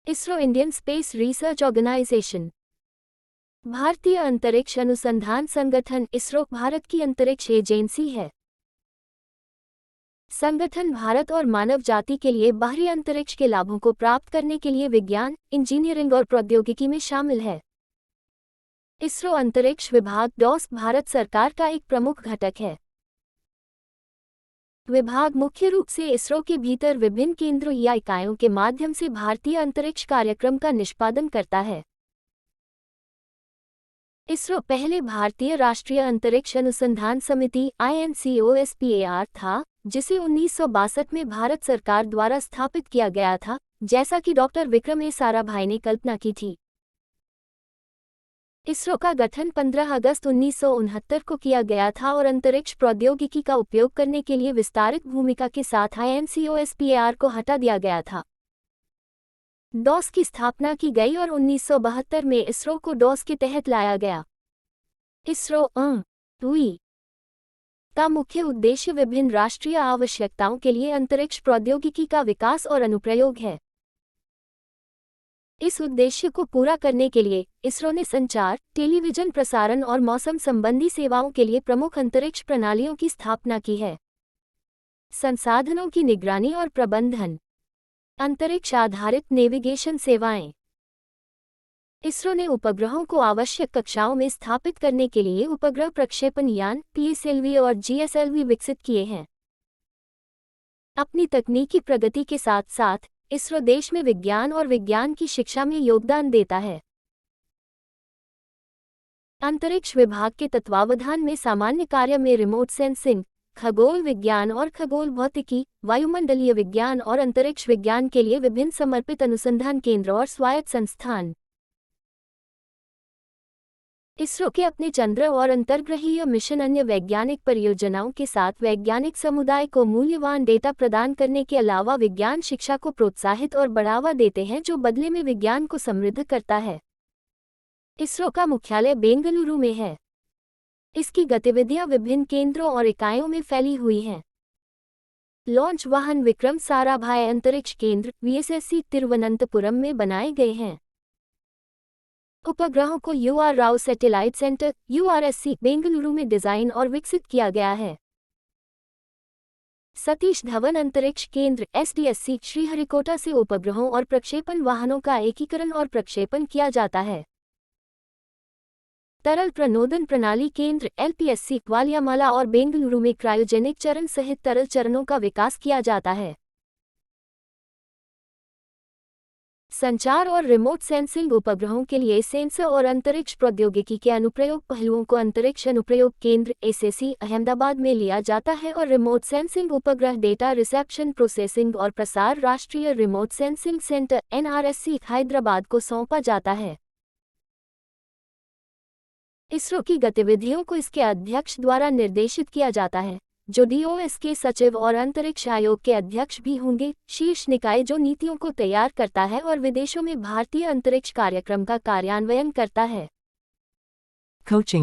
ISRO Indian space research organisation. भारतीय अंतरिक्ष अनुसंधान संगठन इसरो भारत की अंतरिक्ष एजेंसी है। संगठन भारत और मानव जाति के लिए बाहरी अंतरिक्ष के लाभों को प्राप्त करने के लिए विज्ञान, इंजीनियरिंग और प्रौद्योगिकी में शामिल है। इसरो अंतरिक्ष विभाग डॉस भारत सरकार का एक प्रमुख घटक है। विभाग मुख्य रूप से इसरो के भीतर विभिन्न केंद्रों या इकाइयों के माध्यम से भारतीय अंतरिक्ष कार्यक्रम का निष्पादन करता है। इसरो पहले भारतीय राष्ट्रीय अंतरिक्ष अनुसंधान समिति INCOSPAR था, जिसे 1962 में भारत सरकार द्वारा स्थापित किया गया था, जैसा कि डॉक्टर विक्रम साराभाई ने कल्पना की थी। इसरो का गठन 15 अगस्त 1969 को किया गया था और अंतरिक्ष प्रौद्योगिकी का उपयोग करने के लिए विस्तारित भूमिका के साथ INCOSPAR को हटा दिया गया था। डॉस की स्थापना की गई और 1972 में इसरो को डॉस के तहत लाया गया। इसरो II का मुख्य उद्देश्य विभिन्न राष्ट्रीय आवश्यकताओं के लिए अंतरिक्ष प्रौद्योगिकी का विकास और अनुप्रयोग है। इस उद्देश्य को पूरा करने के लिए इसरो ने संचार, टेलीविजन प्रसारण और मौसम संबंधी सेवाओं के लिए प्रमुख अंतरिक्ष प्रणालियों की स्थापना की है। संसाधनों की निगरानी और प्रबंधन, अंतरिक्ष आधारित नेविगेशन सेवाएं। इसरो ने उपग्रहों को आवश्यक कक्षाओं में स्थापित करने के लिए उपग्रह प्रक्षेपण यान PSLV और GSLV विकसित किए हैं। अपनी तकनीकी प्रगति के साथ साथ इसरो देश में विज्ञान और विज्ञान की शिक्षा में योगदान देता है। अंतरिक्ष विभाग के तत्वावधान में सामान्य कार्य में रिमोट सेंसिंग, खगोल विज्ञान और खगोल भौतिकी, वायुमंडलीय विज्ञान और अंतरिक्ष विज्ञान के लिए विभिन्न समर्पित अनुसंधान केंद्र और स्वायत्त संस्थान। इसरो के अपने चंद्र और अंतर्ग्रहीय मिशन अन्य वैज्ञानिक परियोजनाओं के साथ वैज्ञानिक समुदाय को मूल्यवान डेटा प्रदान करने के अलावा विज्ञान शिक्षा को प्रोत्साहित और बढ़ावा देते हैं, जो बदले में विज्ञान को समृद्ध करता है। इसरो का मुख्यालय बेंगलुरु में है। इसकी गतिविधियां विभिन्न केंद्रों और इकाइयों में फैली हुई हैं। लॉन्च वाहन विक्रम साराभाई अंतरिक्ष केंद्र VSSC तिरुवनंतपुरम में बनाए गए हैं। उपग्रहों को UR Rao satellite centre URSC Bengaluru में डिजाइन और विकसित किया गया है। सतीश धवन अंतरिक्ष केंद्र SDSC श्रीहरिकोटा से उपग्रहों और प्रक्षेपण वाहनों का एकीकरण और प्रक्षेपण किया जाता है। तरल प्रणोदन प्रणाली केंद्र LPSC वालियामाला और बेंगलुरु में क्रायोजेनिक चरण सहित तरल चरणों का विकास किया जाता है। संचार और रिमोट सेंसिंग उपग्रहों के लिए सेंसर और अंतरिक्ष प्रौद्योगिकी के अनुप्रयोग पहलुओं को अंतरिक्ष अनुप्रयोग केंद्र SAC अहमदाबाद में लिया जाता है और रिमोट सेंसिंग उपग्रह डेटा रिसेप्शन, प्रोसेसिंग और प्रसार राष्ट्रीय remote sensing centre NRSC Hyderabad को सौंपा जाता है। इसरो की गतिविधियों को इसके अध्यक्ष द्वारा निर्देशित किया जाता है, जो DOS के सचिव और अंतरिक्ष आयोग के अध्यक्ष भी होंगे। शीर्ष निकाय जो नीतियों को तैयार करता है और विदेशों में भारतीय अंतरिक्ष कार्यक्रम का कार्यान्वयन करता है। Coaching